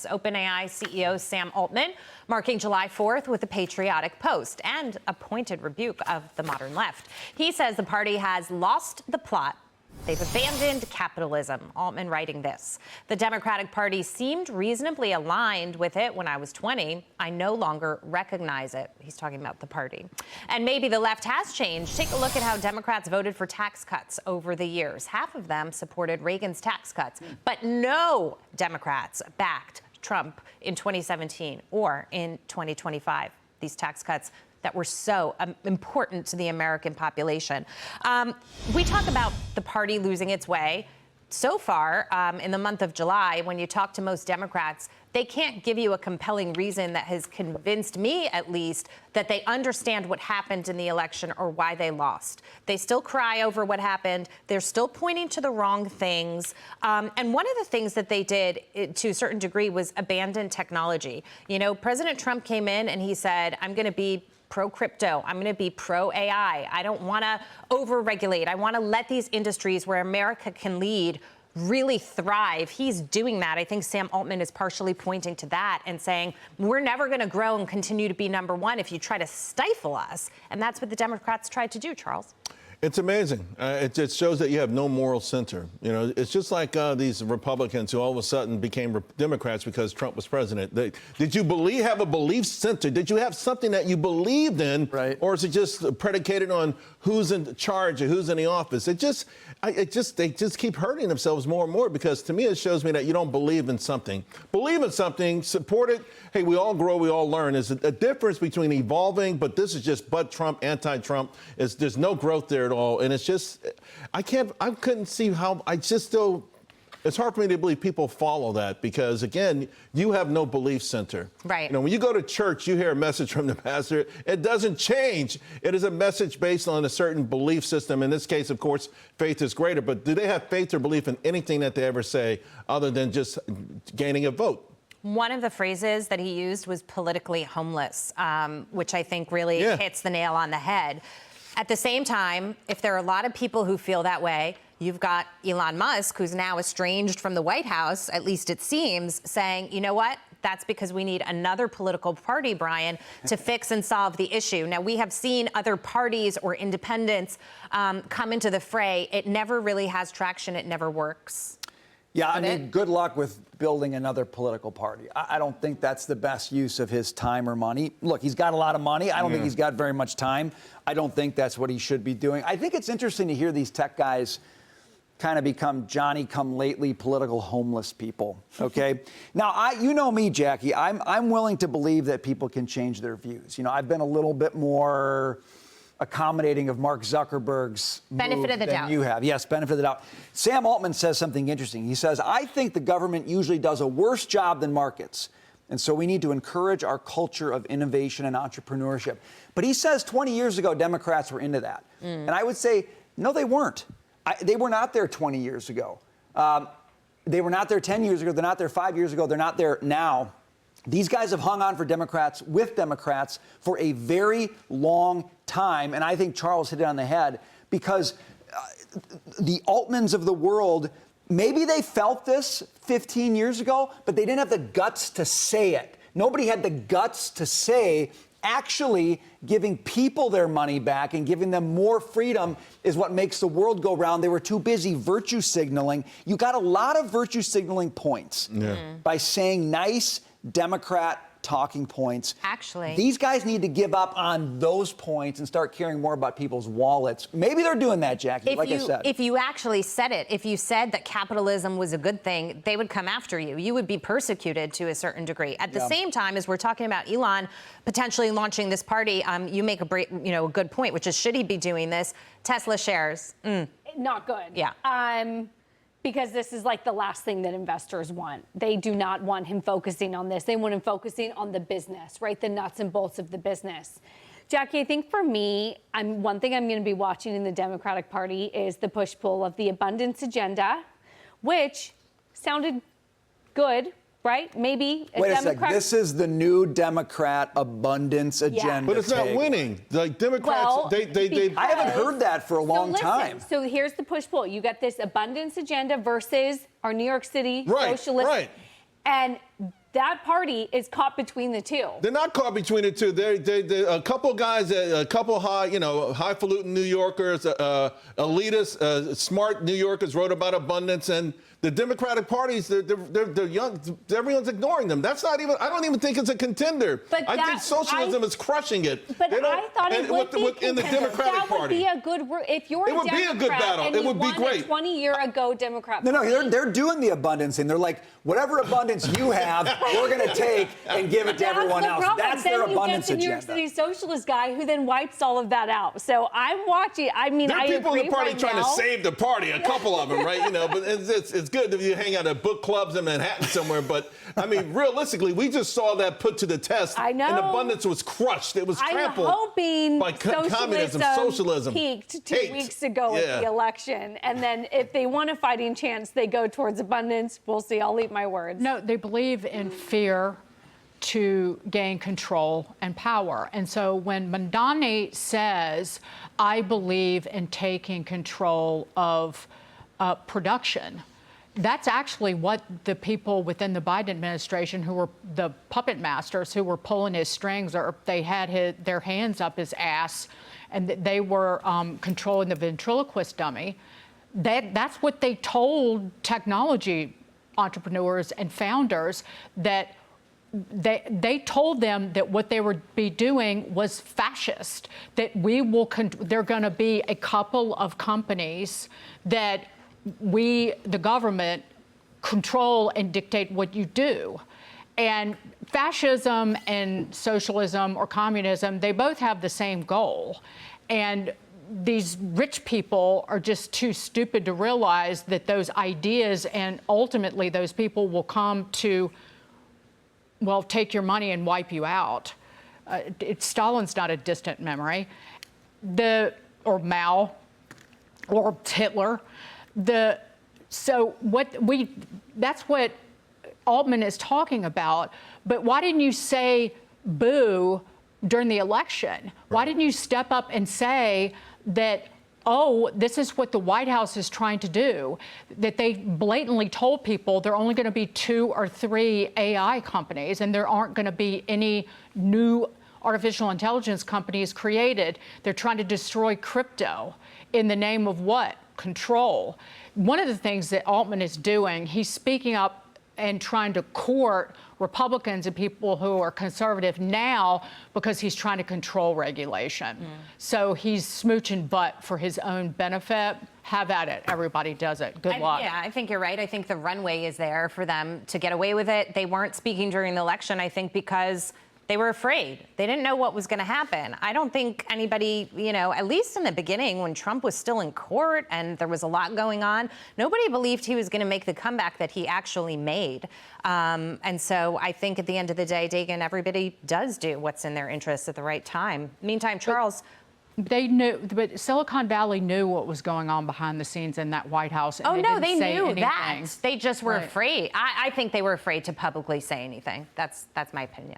OpenAI CEO Sam Altman marking July 4th with a patriotic post and a pointed rebuke of the modern left. He says the party has lost the plot. They've abandoned capitalism. Altman writing this. The Democratic Party seemed reasonably aligned with it when I was 20. I no longer recognize it. He's talking about the party. And maybe the left has changed. Take a look at how Democrats voted for tax cuts over the years. Half of them supported Reagan's tax cuts, but no Democrats backed Trump in 2017 or in 2025. These tax cuts that were so important to the American population. We talk about the party losing its way. So far, in the month of July, when you talk to most Democrats, they can't give you a compelling reason that has convinced me, at least, that they understand what happened in the election or why they lost. They still cry over what happened. They're still pointing to the wrong things. And one of the things that they did, to a certain degree, was abandon technology. You know, President Trump came in and he said, I'm going to be pro-crypto. I'm going to be pro-AI. I don't want to over-regulate. I want to let these industries where America can lead really thrive. He's doing that. I think Sam Altman is partially pointing to that and saying, we're never going to grow and continue to be number one if you try to stifle us. And that's what the Democrats tried to do, Charles. It's amazing. It shows that you have no moral center. You know, it's just like these Republicans who all of a sudden became Democrats because Trump was president. Did you have a belief center? Did you have something that you believed in? Right. Or is it just predicated on who's in charge or who's in the office? They just keep hurting themselves more and more, because to me it shows me that you don't believe in something. Believe in something, support it. Hey, we all grow, we all learn. There's a difference between evolving, but this is just Bud Trump, anti-Trump. There's no growth there at all. And it's just, I couldn't see how, it's hard for me to believe people follow that, because, again, you have no belief center. Right. You know, when you go to church, you hear a message from the pastor. It doesn't change. It is a message based on a certain belief system. In this case, of course, faith is greater. But do they have faith or belief in anything that they ever say other than just gaining a vote? One of the phrases that he used was politically homeless, which I think really hits the nail on the head. At the same time, if there are a lot of people who feel that way, you've got Elon Musk, who's now estranged from the White House, at least it seems, saying, you know what? That's because we need another political party, Brian, to fix and solve the issue. Now, we have seen other parties or independents come into the fray. It never really has traction. It never works. Yeah, I mean, good luck with building another political party. I don't think that's the best use of his time or money. Look, he's got a lot of money. I don't think he's got very much time. I don't think that's what he should be doing. I think it's interesting to hear these tech guys kind of become Johnny-come-lately political homeless people, okay? Now, you know me, Jackie. I'm willing to believe that people can change their views. You know, I've been a little bit more accommodating of Mark Zuckerberg's benefit of the doubt. You have. Yes, benefit of the doubt. Sam Altman says something interesting. He says, I think the government usually does a worse job than markets. And so we need to encourage our culture of innovation and entrepreneurship. But he says 20 years ago, Democrats were into that. And I would say, no, they weren't. They were not there 20 years ago. They were not there 10 years ago. They're not there 5 years ago. They're not there now. These guys have hung on for Democrats, with Democrats, for a very long time. And I think Charles hit it on the head, because the Altmans of the world, maybe they felt this 15 years ago, but they didn't have the guts to say it. Nobody had the guts to say, actually giving people their money back and giving them more freedom is what makes the world go round. They were too busy virtue signaling. You got a lot of virtue signaling points by saying nice Democrat talking points. Actually, these guys need to give up on those points and start caring more about people's wallets. Maybe they're doing that, Jackie, like I said. If you actually said it, if you said that capitalism was a good thing, they would come after you. You would be persecuted to a certain degree. At the same time, as we're talking about Elon potentially launching this party, you make a good point, which is, should he be doing this? Tesla shares. Not good. Yeah. Because this is like the last thing that investors want. They do not want him focusing on this. They want him focusing on the business, right? The nuts and bolts of the business. Jackie, I think for me, one thing I'm going to be watching in the Democratic Party is the push-pull of the abundance agenda, which sounded good, right? Maybe Wait a second. This is the new Democrat abundance agenda. But it's not winning. Like, Democrats, I haven't heard that for a long time. So here's the push-pull. You got this abundance agenda versus our New York City socialist. Right. And That party is caught between the two. They're not caught between the two. They're a couple guys, a couple highfalutin New Yorkers, elitist, smart New Yorkers wrote about abundance, and the Democratic parties, they're young. Everyone's ignoring them. That's not even. I don't even think it's a contender. But I think socialism is crushing it. But I thought it would be in the Democratic Party. That would be a good. If you're it would be a good battle. And it would be great. 20-year ago Democrat. No, they're doing the abundance thing. They're like, whatever abundance you have, we're going to take and give it to everyone else. That's their abundance agenda. Then you get the New York City socialist guy who then wipes all of that out. So I'm watching. I mean, there are people in the party right trying now. to save the party. A couple of them, right? But it's good if you hang out at book clubs in Manhattan somewhere. But I mean, realistically, we just saw that put to the test. I know. And abundance was crushed. It was trampled. I'm hoping by communism, socialism. Peaked 2 weeks ago with the election, and then if they want a fighting chance, they go towards abundance. We'll see. I'll eat my words. No, they believe in fear to gain control and power. And so when Mandani says, I believe in taking control of production, that's actually what the people within the Biden administration who were the puppet masters who were pulling his strings, or they had their hands up his ass, and they were controlling the ventriloquist dummy. That's what they told technology entrepreneurs and founders, that they told them that what they would be doing was fascist, that they're going to be a couple of companies that we, the government, control and dictate what you do. And fascism and socialism or communism, they both have the same goal. And these rich people are just too stupid to realize that those ideas and ultimately those people will come to, well, take your money and wipe you out. Stalin's not a distant memory. Or Mao, or Hitler. That's what Altman is talking about. But why didn't you say boo during the election? Why didn't you step up and say that, oh, this is what the White House is trying to do, that they blatantly told people there are only going to be 2 or 3 AI companies and there aren't going to be any new artificial intelligence companies created. They're trying to destroy crypto in the name of what? Control. One of the things that Altman is doing, he's speaking up and trying to court Republicans and people who are conservative now because he's trying to control regulation. So he's smooching butt for his own benefit. Have at it. Everybody does it. Good luck. Yeah, I think you're right. I think the runway is there for them to get away with it. They weren't speaking during the election, I think, because they were afraid. They didn't know what was going to happen. I don't think anybody, at least in the beginning when Trump was still in court and there was a lot going on, nobody believed he was going to make the comeback that he actually made. And so I think at the end of the day, Dagan, everybody does do what's in their interests at the right time. Meantime, Charles. They knew, but Silicon Valley knew what was going on behind the scenes in that White House. And they knew that. They just were Right. afraid. I think they were afraid to publicly say anything. That's my opinion.